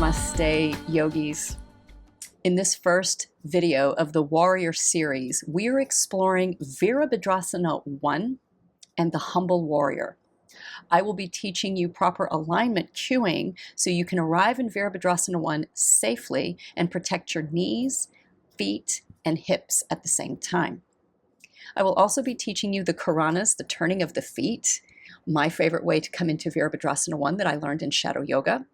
Namaste, yogis. In this first video of the Warrior series, we are exploring Virabhadrasana 1 and the Humble Warrior. I will be teaching you proper alignment cueing so you can arrive in Virabhadrasana 1 safely and protect your knees, feet, and hips at the same time. I will also be teaching you the Karanas, the turning of the feet, my favorite way to come into Virabhadrasana 1 that I learned in Shadow Yoga.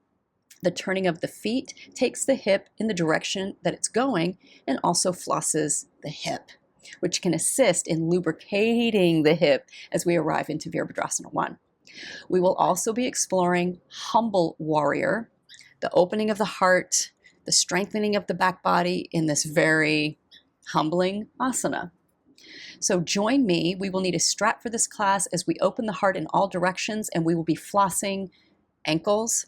The turning of the feet takes the hip in the direction that it's going and also flosses the hip, which can assist in lubricating the hip as we arrive into Virabhadrasana 1. We will also be exploring Humble Warrior, the opening of the heart, the strengthening of the back body in this very humbling asana. So join me. We will need a strap for this class as we open the heart in all directions, and we will be flossing ankles,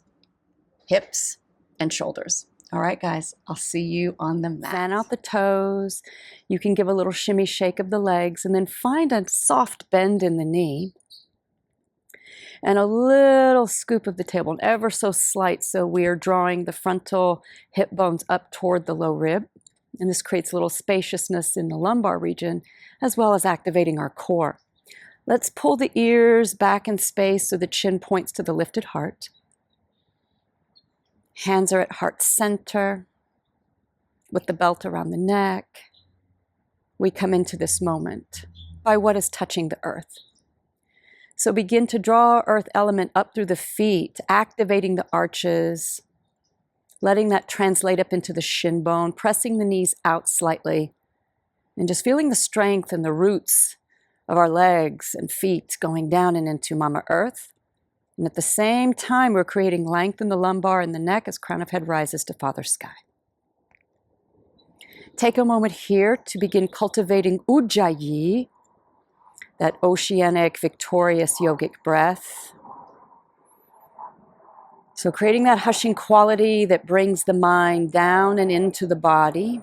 hips, and shoulders. All right, guys, I'll see you on the mat. Fan out the toes. You can give a little shimmy shake of the legs and then find a soft bend in the knee and a little scoop of the tailbone, ever so slight, so we are drawing the frontal hip bones up toward the low rib. And this creates a little spaciousness in the lumbar region as well as activating our core. Let's pull the ears back in space so the chin points to the lifted heart. Hands are at heart center with the belt around the neck. We come into this moment by what is touching the earth. So begin to draw earth element up through the feet, activating the arches, letting that translate up into the shin bone, pressing the knees out slightly, and just feeling the strength and the roots of our legs and feet going down and into Mama Earth. And at the same time, we're creating length in the lumbar and the neck as crown of head rises to Father Sky. Take a moment here to begin cultivating Ujjayi, that oceanic, victorious yogic breath. So creating that hushing quality that brings the mind down and into the body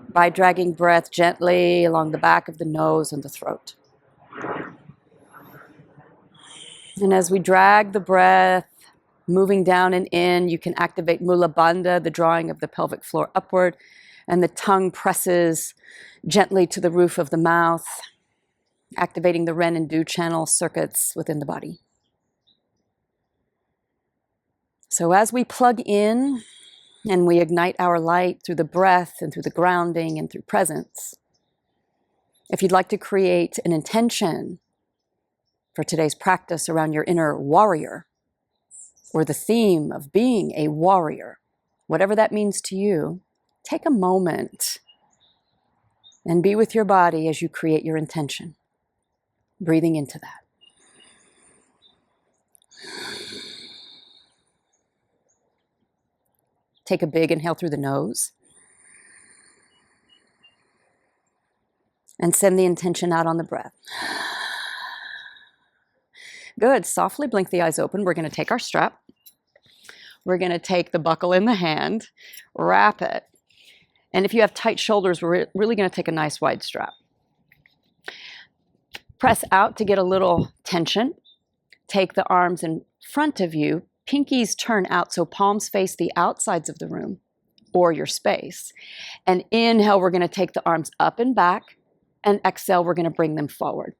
by dragging breath gently along the back of the nose and the throat. And as we drag the breath, moving down and in, you can activate Mula Bandha, the drawing of the pelvic floor upward, and the tongue presses gently to the roof of the mouth, activating the Ren and Du channel circuits within the body. So as we plug in and we ignite our light through the breath and through the grounding and through presence, if you'd like to create an intention for today's practice around your inner warrior, or the theme of being a warrior, whatever that means to you, take a moment and be with your body as you create your intention, breathing into that. Take a big inhale through the nose and send the intention out on the breath. Good. Softly blink the eyes open. We're going to take our strap. We're going to take the buckle in the hand, wrap it. And if you have tight shoulders, we're really going to take a nice wide strap. Press out to get a little tension. Take the arms in front of you. Pinkies turn out so palms face the outsides of the room or your space. And inhale, we're going to take the arms up and back. And exhale, we're going to bring them forward.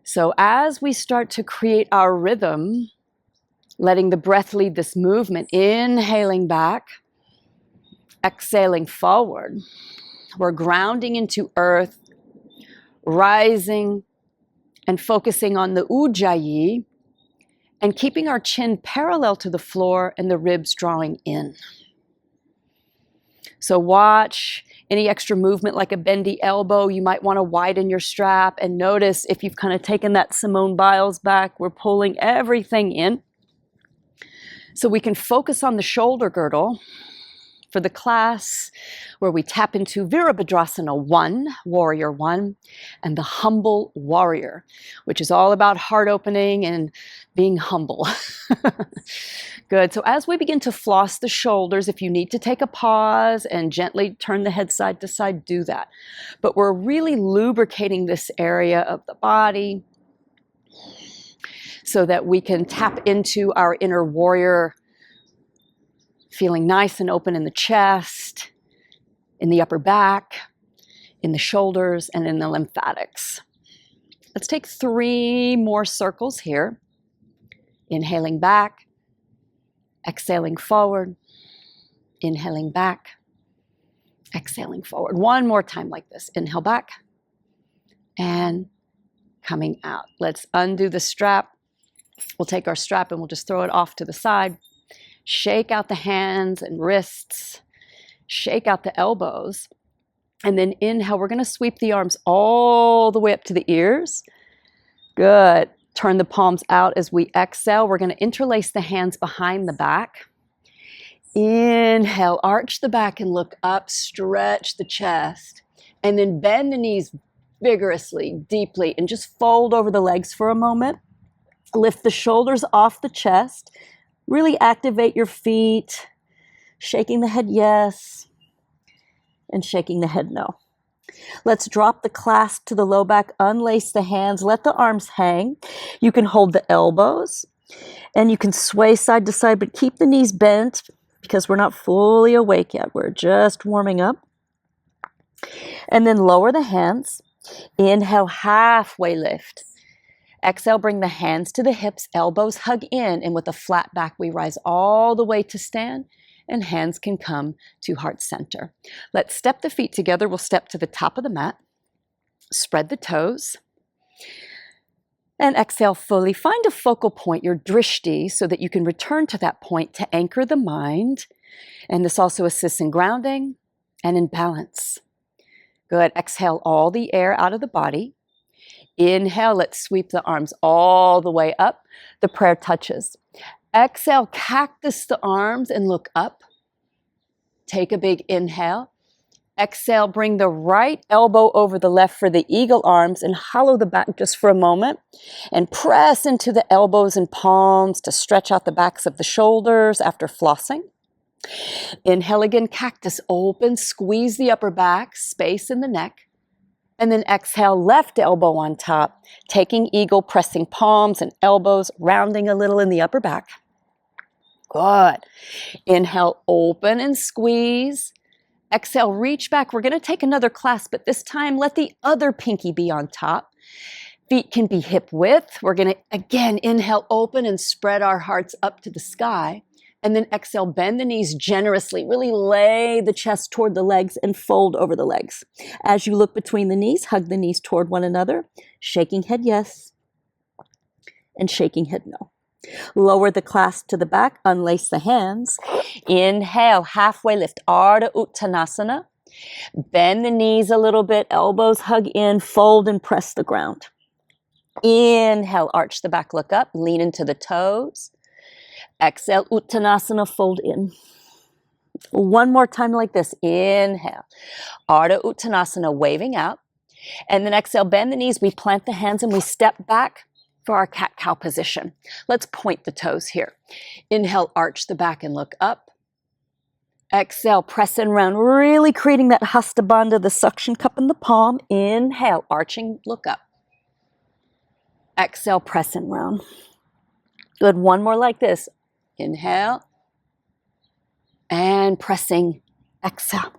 So as we start to create our rhythm, letting the breath lead this movement, inhaling back, exhaling forward, we're grounding into earth, rising and focusing on the Ujjayi and keeping our chin parallel to the floor and the ribs drawing in. So watch any extra movement like a bendy elbow. You might want to widen your strap and notice if you've kind of taken that Simone Biles back, we're pulling everything in. So we can focus on the shoulder girdle for the class where we tap into Virabhadrasana 1, Warrior 1, and the Humble Warrior, which is all about heart opening and being humble. Good. So as we begin to floss the shoulders, if you need to take a pause and gently turn the head side to side, do that. But we're really lubricating this area of the body so that we can tap into our inner warrior Feeling nice and open in the chest, in the upper back, in the shoulders, and in the lymphatics. Let's take 3 more circles here. Inhaling back, exhaling forward, inhaling back, exhaling forward. One more time like this. Inhale back and coming out. Let's undo the strap. We'll take our strap and we'll just throw it off to the side. Shake out the hands and wrists. Shake out the elbows. And then inhale, we're going to sweep the arms all the way up to the ears. Good. Turn the palms out as we exhale. We're going to interlace the hands behind the back. Inhale, arch the back and look up, stretch the chest, and then bend the knees vigorously, deeply, and just fold over the legs for a moment. Lift the shoulders off the chest. Really activate your feet, shaking the head yes, and shaking the head no. Let's drop the clasp to the low back, unlace the hands, let the arms hang. You can hold the elbows, and you can sway side to side, but keep the knees bent because we're not fully awake yet. We're just warming up. And then lower the hands. Inhale, halfway lift. Exhale, bring the hands to the hips, elbows hug in, and with a flat back, we rise all the way to stand, and hands can come to heart center. Let's step the feet together. We'll step to the top of the mat, spread the toes, and exhale fully. Find a focal point, your drishti, so that you can return to that point to anchor the mind. And this also assists in grounding and in balance. Good. Exhale all the air out of the body. Inhale, let's sweep the arms all the way up. The prayer touches. Exhale, cactus the arms and look up. Take a big inhale. Exhale, bring the right elbow over the left for the eagle arms and hollow the back just for a moment. And press into the elbows and palms to stretch out the backs of the shoulders after flossing. Inhale again, cactus, open, squeeze the upper back, space in the neck. And then exhale, left elbow on top, taking eagle, pressing palms and elbows, rounding a little in the upper back. Good. Inhale, open and squeeze. Exhale, reach back. We're going to take another clasp, but this time let the other pinky be on top. Feet can be hip width. We're going to, again, inhale, open and spread our hearts up to the sky. And then exhale, bend the knees generously. Really lay the chest toward the legs and fold over the legs. As you look between the knees, hug the knees toward one another. Shaking head yes, and shaking head no. Lower the clasp to the back, unlace the hands. Inhale, halfway lift, Ardha Uttanasana. Bend the knees a little bit, elbows hug in, fold and press the ground. Inhale, arch the back, look up, lean into the toes. Exhale, Uttanasana, fold in. One more time like this. Inhale, Ardha Uttanasana, waving out. And then exhale, bend the knees. We plant the hands and we step back for our cat-cow position. Let's point the toes here. Inhale, arch the back and look up. Exhale, press and round, really creating that hasta bandha, the suction cup in the palm. Inhale, arching, look up. Exhale, press and round. Good, one more like this. Inhale, and pressing, exhale.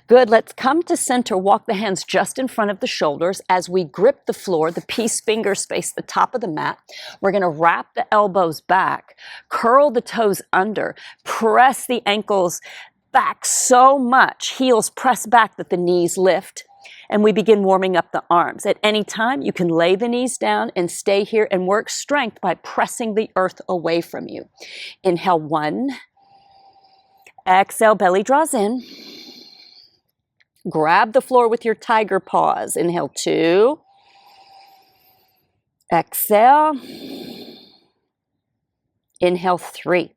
Good, let's come to center. Walk the hands just in front of the shoulders as we grip the floor, the peace finger space, the top of the mat. We're going to wrap the elbows back, curl the toes under, press the ankles back so much, heels press back that the knees lift. And we begin warming up the arms. At any time, you can lay the knees down and stay here and work strength by pressing the earth away from you. Inhale, 1. Exhale, belly draws in. Grab the floor with your tiger paws. Inhale, 2. Exhale. Inhale, 3.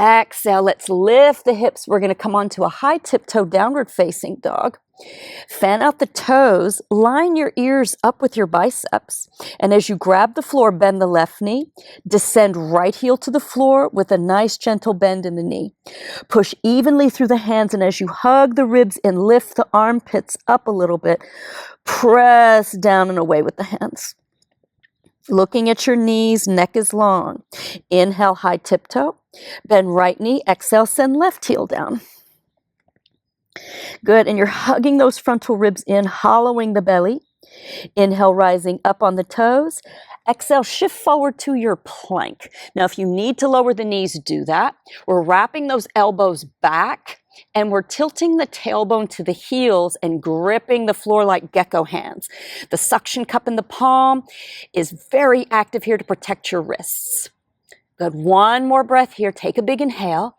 Exhale, let's lift the hips. We're going to come onto a high tiptoe downward facing dog. Fan out the toes, line your ears up with your biceps. And as you grab the floor, bend the left knee, descend right heel to the floor with a nice gentle bend in the knee. Push evenly through the hands, and as you hug the ribs and lift the armpits up a little bit, press down and away with the hands. Looking at your knees, neck is long. Inhale, high tiptoe. Bend right knee. Exhale, send left heel down. Good. And you're hugging those frontal ribs in, hollowing the belly. Inhale, rising up on the toes. Exhale, shift forward to your plank. Now, if you need to lower the knees, do that. We're wrapping those elbows back, and we're tilting the tailbone to the heels and gripping the floor like gecko hands. The suction cup in the palm is very active here to protect your wrists. Good. One more breath here. Take a big inhale.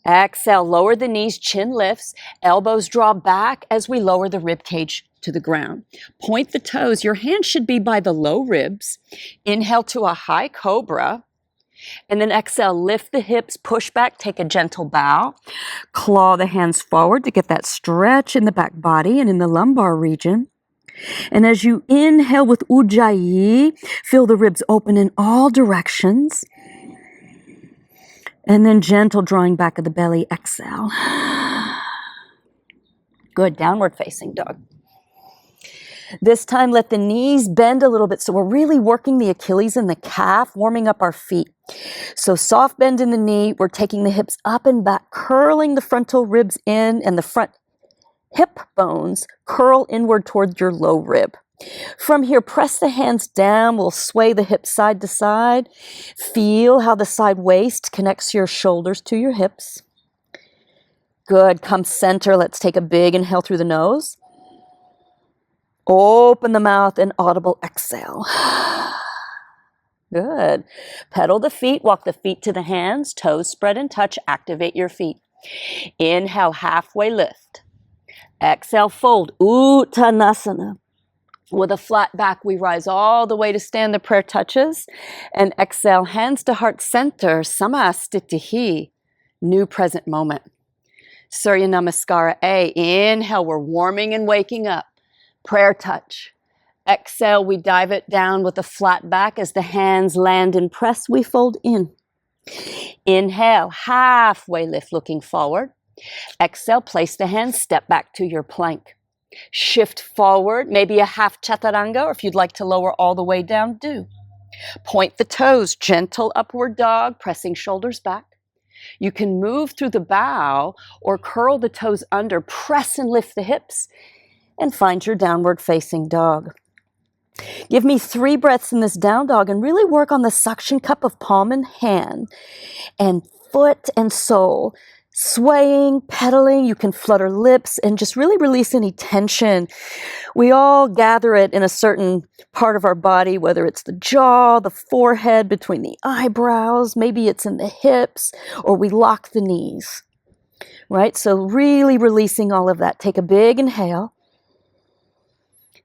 Exhale, lower the knees, chin lifts, elbows draw back as we lower the rib cage to the ground. Point the toes. Your hands should be by the low ribs. Inhale to a high cobra. And then exhale, lift the hips, push back, take a gentle bow. Claw the hands forward to get that stretch in the back body and in the lumbar region. And as you inhale with Ujjayi, feel the ribs open in all directions. And then gentle drawing back of the belly, exhale. Good, downward facing dog. This time, let the knees bend a little bit. So we're really working the Achilles and the calf, warming up our feet. So soft bend in the knee. We're taking the hips up and back, curling the frontal ribs in, and the front hip bones curl inward toward your low rib. From here, press the hands down. We'll sway the hips side to side. Feel how the side waist connects your shoulders to your hips. Good. Come center. Let's take a big inhale through the nose. Open the mouth and audible exhale. Good. Pedal the feet. Walk the feet to the hands. Toes spread and touch. Activate your feet. Inhale, halfway lift. Exhale, fold. Uttanasana. With a flat back, we rise all the way to stand. The prayer touches. And exhale, hands to heart center. Samastitihi. New present moment. Surya Namaskara A. Inhale, we're warming and waking up. Prayer touch. Exhale, we dive it down with a flat back. As the hands land and press, we fold in. Inhale, halfway lift, looking forward. Exhale, place the hands, step back to your plank. Shift forward, maybe a half chaturanga, or if you'd like to lower all the way down, do. Point the toes, gentle upward dog, pressing shoulders back. You can move through the bow or curl the toes under, press and lift the hips, and find your downward facing dog. Give me 3 breaths in this down dog and really work on the suction cup of palm and hand and foot and sole. Swaying, pedaling, you can flutter lips and just really release any tension. We all gather it in a certain part of our body, whether it's the jaw, the forehead, between the eyebrows, maybe it's in the hips, or we lock the knees, right? So really releasing all of that. Take a big inhale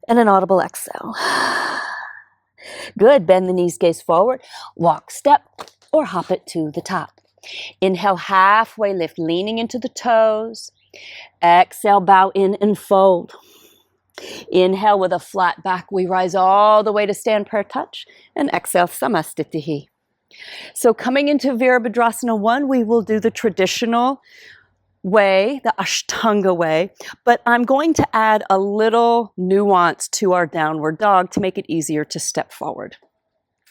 and an audible exhale. Good, bend the knees, gaze forward, walk, step, or hop it to the top. Inhale, halfway lift, leaning into the toes. Exhale, bow in and fold. Inhale with a flat back, we rise all the way to stand prayer touch. And exhale, samastitihi. So coming into Virabhadrasana 1, we will do the traditional way, the Ashtanga way, but I'm going to add a little nuance to our downward dog to make it easier to step forward.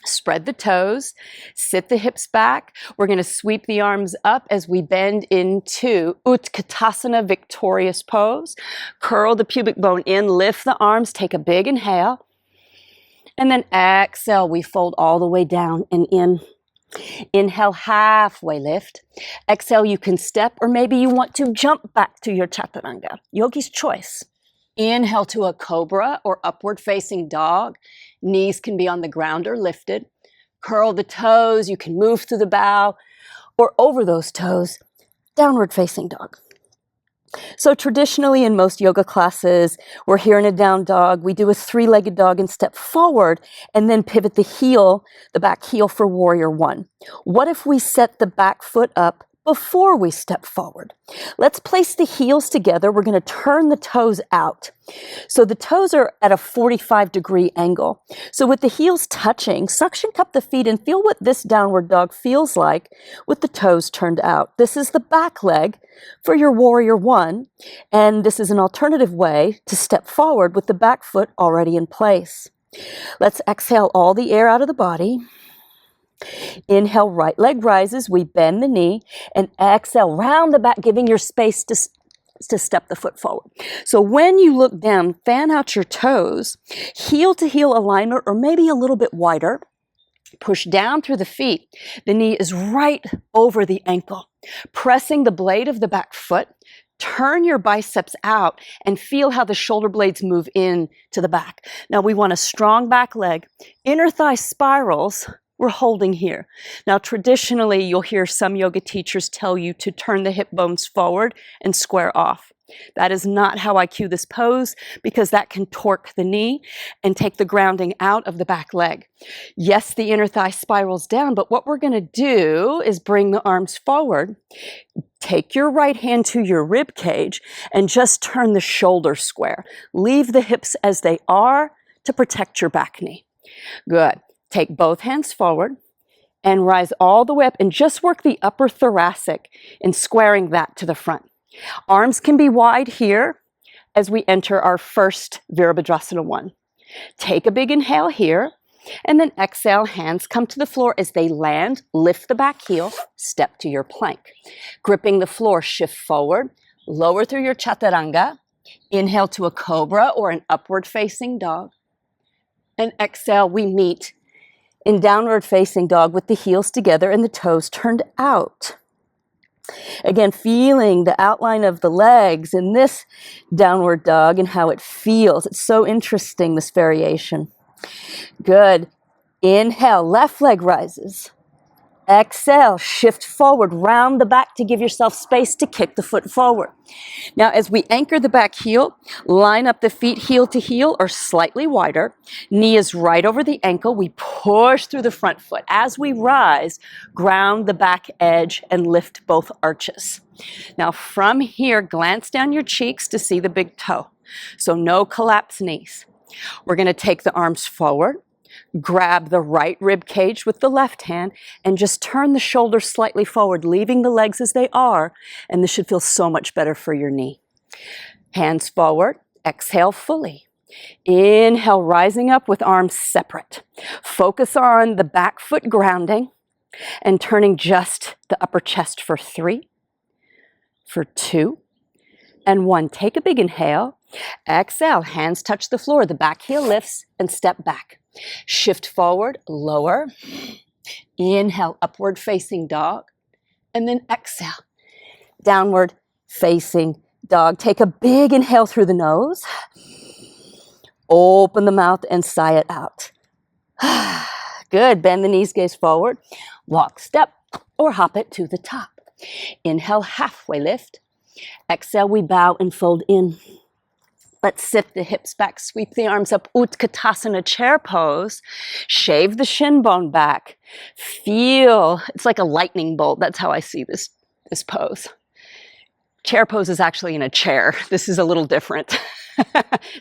Spread the toes, sit the hips back. We're going to sweep the arms up as we bend into Utkatasana, victorious pose. Curl the pubic bone in, lift the arms, take a big inhale. And then exhale, we fold all the way down and in. Inhale, halfway lift. Exhale, you can step or maybe you want to jump back to your chaturanga. Yogi's choice. Inhale to a cobra or upward facing dog. Knees can be on the ground or lifted. Curl the toes. You can move through the bow or over those toes. Downward facing dog. So traditionally in most yoga classes, we're here in a down dog. We do a 3-legged dog and step forward and then pivot the heel, the back heel for warrior 1. What if we set the back foot up before we step forward? Let's place the heels together. We're going to turn the toes out. So the toes are at a 45-degree angle. So with the heels touching, suction cup the feet and feel what this downward dog feels like with the toes turned out. This is the back leg for your warrior 1, and this is an alternative way to step forward with the back foot already in place. Let's exhale all the air out of the body. Inhale, right leg rises. We bend the knee and exhale, round the back, giving your space to step the foot forward. So when you look down, fan out your toes, heel to heel alignment, or maybe a little bit wider. Push down through the feet. The knee is right over the ankle. Pressing the blade of the back foot, turn your biceps out and feel how the shoulder blades move in to the back. Now we want a strong back leg. Inner thigh spirals, we're holding here. Now traditionally, you'll hear some yoga teachers tell you to turn the hip bones forward and square off. That is not how I cue this pose because that can torque the knee and take the grounding out of the back leg. Yes, the inner thigh spirals down, but what we're going to do is bring the arms forward. Take your right hand to your rib cage and just turn the shoulder square. Leave the hips as they are to protect your back knee. Good. Take both hands forward and rise all the way up and just work the upper thoracic in squaring that to the front. Arms can be wide here as we enter our first Virabhadrasana 1. Take a big inhale here, and then exhale, hands come to the floor as they land, lift the back heel, step to your plank. Gripping the floor, shift forward, lower through your chaturanga, inhale to a cobra or an upward facing dog, and exhale, we meet in downward facing dog with the heels together and the toes turned out. Again, feeling the outline of the legs in this downward dog and how it feels. It's so interesting, this variation. Good. Inhale, left leg rises. Exhale, shift forward, round the back to give yourself space to kick the foot forward. Now, as we anchor the back heel, line up the feet heel to heel or slightly wider. Knee is right over the ankle. We push through the front foot. As we rise, ground the back edge and lift both arches. Now, from here, glance down your cheeks to see the big toe. So no collapsed knees. We're going to take the arms forward. Grab the right rib cage with the left hand and just turn the shoulders slightly forward, leaving the legs as they are, and this should feel so much better for your knee. Hands forward, exhale fully. Inhale, rising up with arms separate. Focus on the back foot grounding and turning just the upper chest for 3, for 2, and 1. Take a big inhale. Exhale, hands touch the floor. The back heel lifts and step back. Shift forward, lower. Inhale, upward facing dog. And then exhale, downward facing dog. Take a big inhale through the nose. Open the mouth and sigh it out. Good. Bend the knees, gaze forward. Walk, step, or hop it to the top. Inhale, halfway lift. Exhale, we bow and fold in. Let's sit the hips back, sweep the arms up, Utkatasana chair pose. Shave the shin bone back. Feel, it's like a lightning bolt. That's how I see this pose. Chair pose is actually in a chair. This is a little different.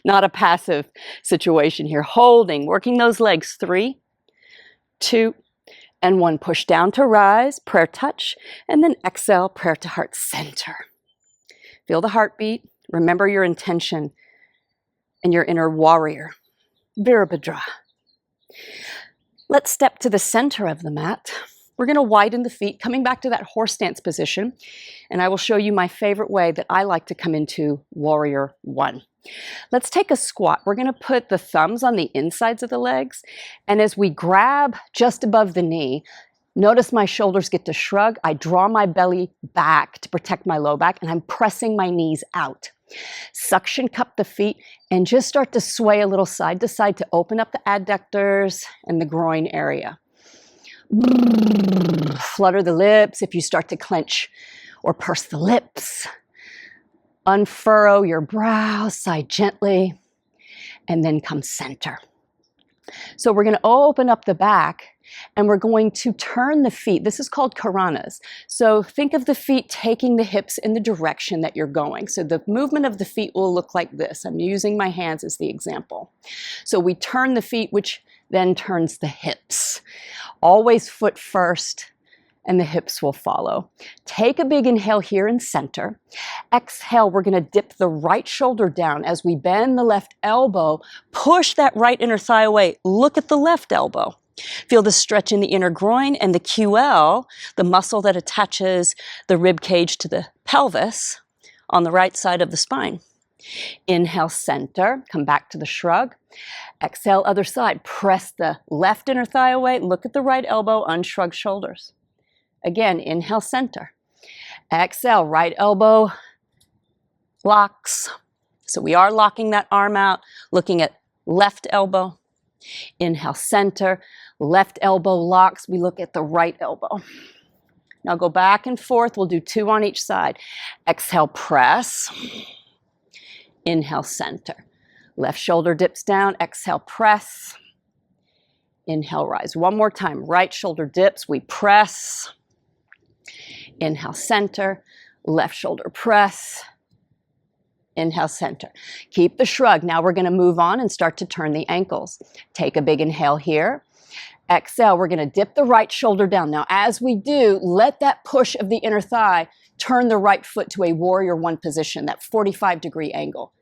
Not a passive situation here. Holding, working those legs. 3, 2, and 1. Push down to rise, prayer touch, and then exhale, prayer to heart center. Feel the heartbeat. Remember your intention and your inner warrior. Virabhadra. Let's step to the center of the mat. We're going to widen the feet, coming back to that horse stance position, and I will show you my favorite way that I like to come into Warrior 1. Let's take a squat. We're going to put the thumbs on the insides of the legs, and as we grab just above the knee, notice my shoulders get to shrug. I draw my belly back to protect my low back, and I'm pressing my knees out. Suction cup the feet and just start to sway a little side to side to open up the adductors and the groin area. Flutter the lips if you start to clench or purse the lips. Unfurrow your brows, sigh gently, and then come center. So we're going to open up the back and we're going to turn the feet. This is called karanas. So think of the feet taking the hips in the direction that you're going. So the movement of the feet will look like this. I'm using my hands as the example. So we turn the feet, which then turns the hips. Always foot first, and the hips will follow. Take a big inhale here in center. Exhale, we're going to dip the right shoulder down as we bend the left elbow. Push that right inner thigh away. Look at the left elbow. Feel the stretch in the inner groin and the QL, the muscle that attaches the rib cage to the pelvis on the right side of the spine. Inhale, center. Come back to the shrug. Exhale, other side. Press the left inner thigh away. Look at the right elbow. Unshrug shoulders. Again, inhale, center. Exhale, right elbow locks. So we are locking that arm out, looking at left elbow. Inhale, center. Left elbow locks. We look at the right elbow. Now go back and forth. We'll do 2 on each side. Exhale, press. Inhale, center. Left shoulder dips down. Exhale, press. Inhale, rise. One more time. Right shoulder dips. We press. Inhale, center. Left shoulder press. Inhale, center. Keep the shrug. Now we're going to move on and start to turn the ankles. Take a big inhale here. Exhale, we're going to dip the right shoulder down. Now, as we do, let that push of the inner thigh turn the right foot to a warrior one position, that 45-degree angle.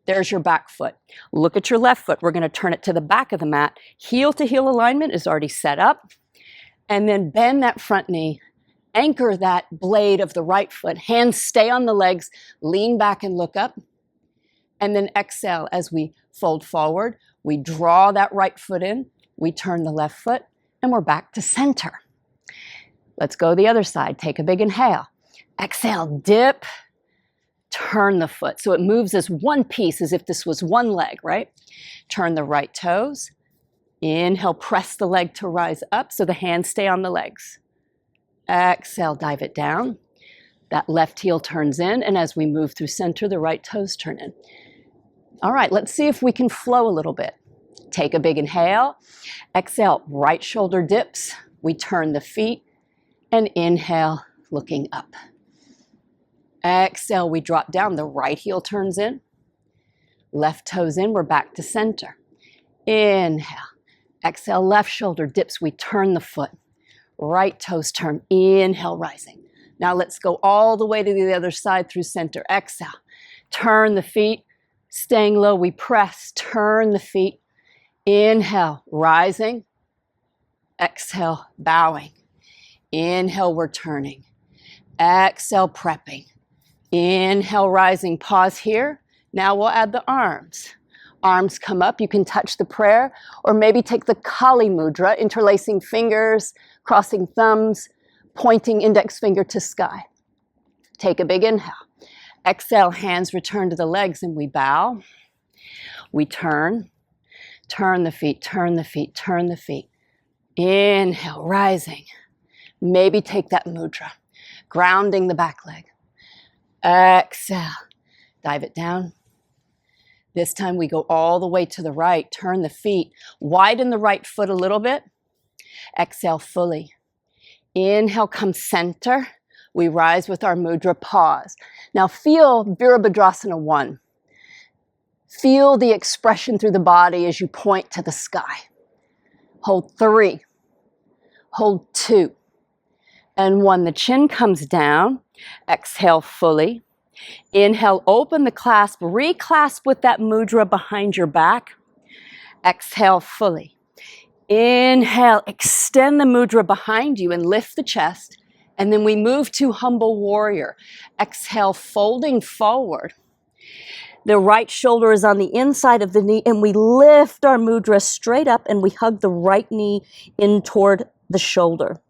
There's your back foot. Look at your left foot. We're going to turn it to the back of the mat. Heel to heel alignment is already set up. And then bend that front knee. Anchor that blade of the right foot. Hands stay on the legs. Lean back and look up. And then exhale as we fold forward. We draw that right foot in. We turn the left foot. And we're back to center. Let's go the other side. Take a big inhale. Exhale, dip. Turn the foot. So it moves as one piece, as if this was one leg, right? Turn the right toes. Inhale, press the leg to rise up so the hands stay on the legs. Exhale, dive it down. That left heel turns in, and as we move through center, the right toes turn in. All right, let's see if we can flow a little bit. Take a big inhale. Exhale, right shoulder dips. We turn the feet, and inhale, looking up. Exhale, we drop down. The right heel turns in. Left toes in, we're back to center. Inhale. Exhale, left shoulder dips. We turn the foot. Right toes turn. Inhale, rising. Now let's go all the way to the other side through center. Exhale. Turn the feet. Staying low, we press. Turn the feet. Inhale, rising. Exhale, bowing. Inhale, we're turning. Exhale, prepping. Inhale, rising. Pause here. Now we'll add the arms. Arms come up. You can touch the prayer, or maybe take the Kali Mudra, interlacing fingers, crossing thumbs, pointing index finger to sky. Take a big inhale. Exhale, hands return to the legs, and we bow. We turn. Turn the feet, turn the feet, turn the feet. Inhale, rising. Maybe take that mudra, grounding the back leg. Exhale, dive it down. This time we go all the way to the right. Turn the feet. Widen the right foot a little bit. Exhale fully. Inhale, come center. We rise with our mudra. Pause. Now feel Virabhadrasana 1. Feel the expression through the body as you point to the sky. Hold 3. Hold 2. And 1. The chin comes down. Exhale fully. Inhale, open the clasp, reclasp with that mudra behind your back. Exhale fully. Inhale, extend the mudra behind you and lift the chest. And then we move to humble warrior. Exhale, folding forward. The right shoulder is on the inside of the knee, and we lift our mudra straight up, and we hug the right knee in toward the shoulder.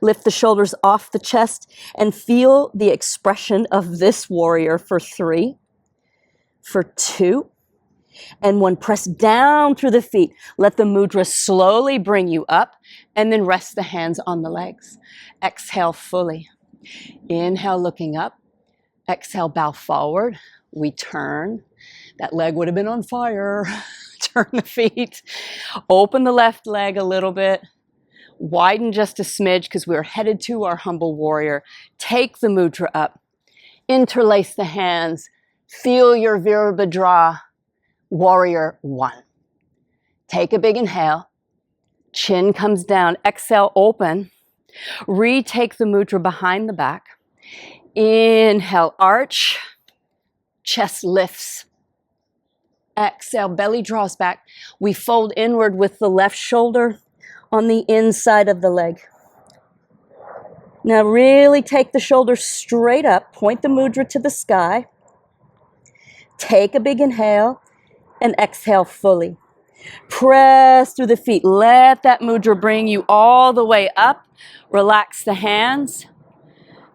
Lift the shoulders off the chest and feel the expression of this warrior for 3, for 2, and 1. Press down through the feet. Let the mudra slowly bring you up, and then rest the hands on the legs. Exhale fully. Inhale, looking up. Exhale, bow forward. We turn. That leg would have been on fire. Turn the feet. Open the left leg a little bit. Widen just a smidge because we're headed to our humble warrior. Take the mudra up. Interlace the hands. Feel your Virabhadra warrior 1. Take a big inhale. Chin comes down. Exhale, open. Retake the mudra behind the back. Inhale, arch, chest lifts. Exhale, belly draws back. We fold inward with the left shoulder on the inside of the leg. Now really take the shoulders straight up, point the mudra to the sky. Take a big inhale and exhale fully. Press through the feet. Let that mudra bring you all the way up. Relax the hands.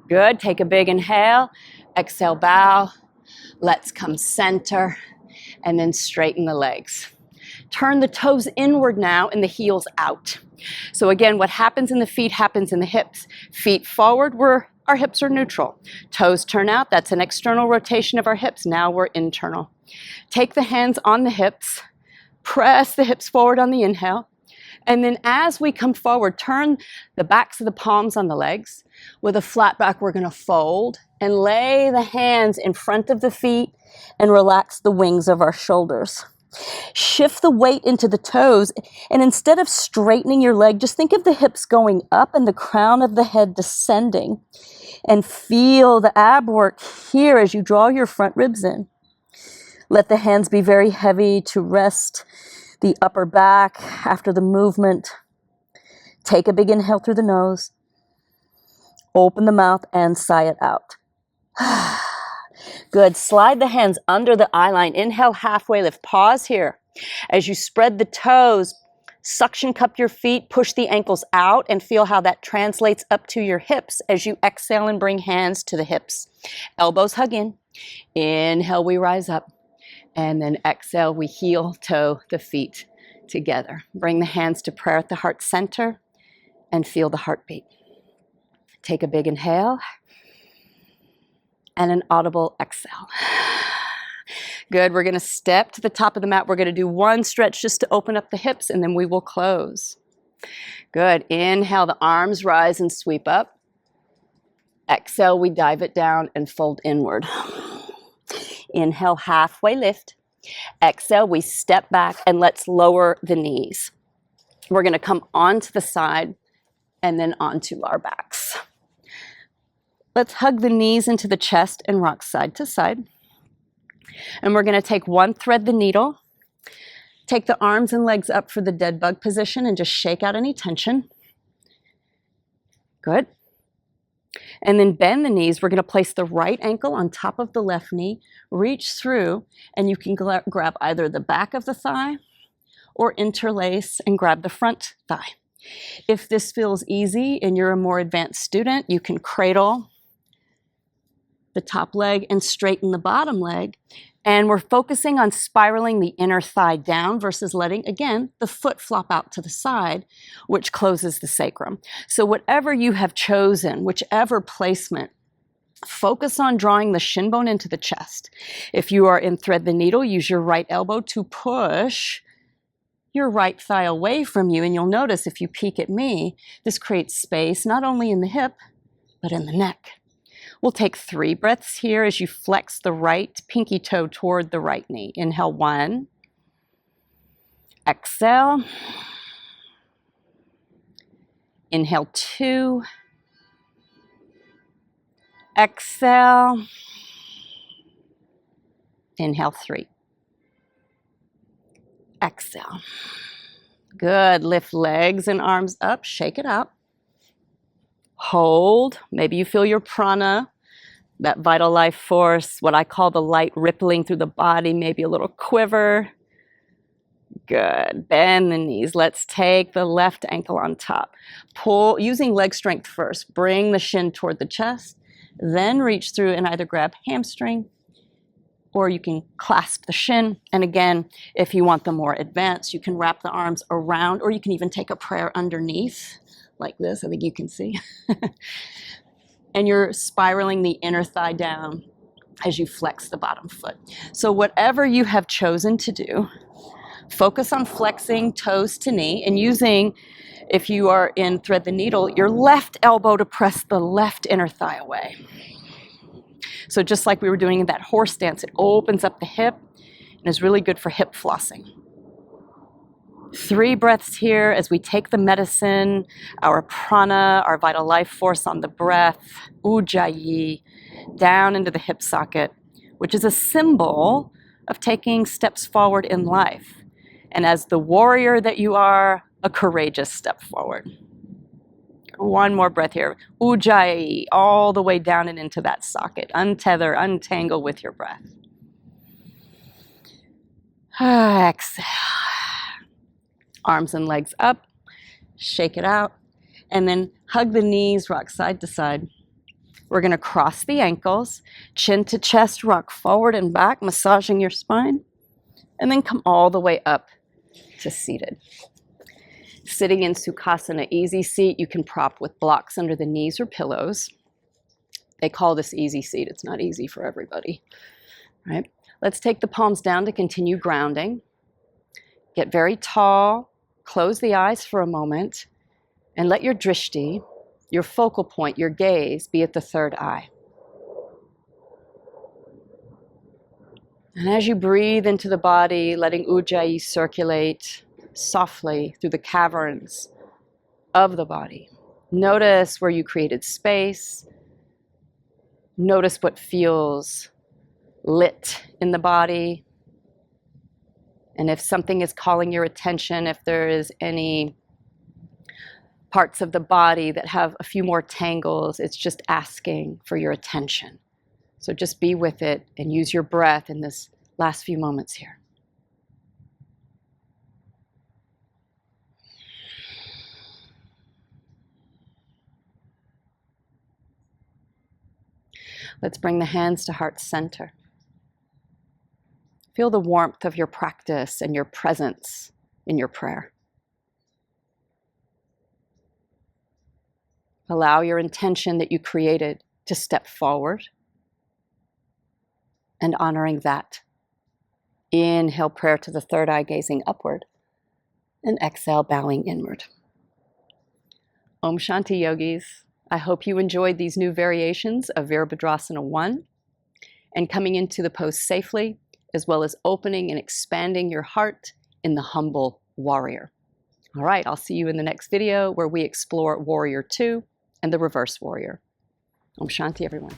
Good. Take a big inhale. Exhale, bow. Let's come center and then straighten the legs. Turn the toes inward now and the heels out. So again, what happens in the feet happens in the hips. Feet forward, our hips are neutral. Toes turn out, that's an external rotation of our hips. Now we're internal. Take the hands on the hips, press the hips forward on the inhale, and then as we come forward, turn the backs of the palms on the legs. With a flat back, we're going to fold and lay the hands in front of the feet and relax the wings of our shoulders. Shift the weight into the toes, and instead of straightening your leg, just think of the hips going up and the crown of the head descending. And feel the ab work here as you draw your front ribs in. Let the hands be very heavy to rest the upper back after the movement. Take a big inhale through the nose. Open the mouth and sigh it out. Good. Slide the hands under the eye line. Inhale, halfway lift. Pause here. As you spread the toes, suction cup your feet, push the ankles out, and feel how that translates up to your hips as you exhale and bring hands to the hips. Elbows hug in. Inhale, we rise up. And then exhale, we heel toe the feet together. Bring the hands to prayer at the heart center and feel the heartbeat. Take a big inhale and an audible exhale. Good. We're going to step to the top of the mat. We're going to do one stretch just to open up the hips, and then we will close. Good. Inhale, the arms rise and sweep up. Exhale, we dive it down and fold inward. Inhale, halfway lift. Exhale, we step back and let's lower the knees. We're going to come onto the side and then onto our backs. Let's hug the knees into the chest and rock side to side. And we're going to take one, thread the needle. Take the arms and legs up for the dead bug position and just shake out any tension. Good. And then bend the knees. We're going to place the right ankle on top of the left knee, reach through, and you can grab either the back of the thigh or interlace and grab the front thigh. If this feels easy and you're a more advanced student, you can cradle the top leg and straighten the bottom leg. And we're focusing on spiraling the inner thigh down versus letting, again, the foot flop out to the side, which closes the sacrum. So whatever you have chosen, whichever placement, focus on drawing the shin bone into the chest. If you are in thread the needle, use your right elbow to push your right thigh away from you. And you'll notice if you peek at me, this creates space not only in the hip, but in the neck. We'll take 3 breaths here as you flex the right pinky toe toward the right knee. Inhale, 1. Exhale. Inhale, 2. Exhale. Inhale, 3. Exhale. Good. Lift legs and arms up. Shake it out. Hold. Maybe you feel your prana, that vital life force, what I call the light rippling through the body, maybe a little quiver. Good. Bend the knees. Let's take the left ankle on top. Pull, using leg strength first. Bring the shin toward the chest. Then reach through and either grab hamstring or you can clasp the shin. And again, if you want the more advanced, you can wrap the arms around, or you can even take a prayer underneath like this. I think you can see. And you're spiraling the inner thigh down as you flex the bottom foot. So whatever you have chosen to do, focus on flexing toes to knee and using, if you are in thread the needle, your left elbow to press the left inner thigh away. So just like we were doing in that horse stance, it opens up the hip and is really good for hip flossing. 3 breaths here as we take the medicine, our prana, our vital life force on the breath, ujjayi, down into the hip socket, which is a symbol of taking steps forward in life. And as the warrior that you are, a courageous step forward. One more breath here. Ujjayi, all the way down and into that socket. Untether, untangle with your breath. Exhale. Arms and legs up. Shake it out. And then hug the knees, rock side to side. We're going to cross the ankles, chin to chest, rock forward and back, massaging your spine. And then come all the way up to seated. Sitting in Sukhasana, easy seat, you can prop with blocks under the knees or pillows. They call this easy seat. It's not easy for everybody, right? Let's take the palms down to continue grounding. Get very tall, close the eyes for a moment, and let your drishti, your focal point, your gaze, be at the third eye. And as you breathe into the body, letting ujjayi circulate softly through the caverns of the body. Notice where you created space. Notice what feels lit in the body. And if something is calling your attention, if there is any parts of the body that have a few more tangles, it's just asking for your attention. So just be with it and use your breath in this last few moments here. Let's bring the hands to heart center. Feel the warmth of your practice and your presence in your prayer. Allow your intention that you created to step forward and honoring that. Inhale, prayer to the third eye, gazing upward, and exhale, bowing inward. Om Shanti Yogis. I hope you enjoyed these new variations of Virabhadrasana 1 and coming into the pose safely, as well as opening and expanding your heart in the humble warrior. All right, I'll see you in the next video where we explore Warrior 2 and the reverse warrior. Om Shanti, everyone.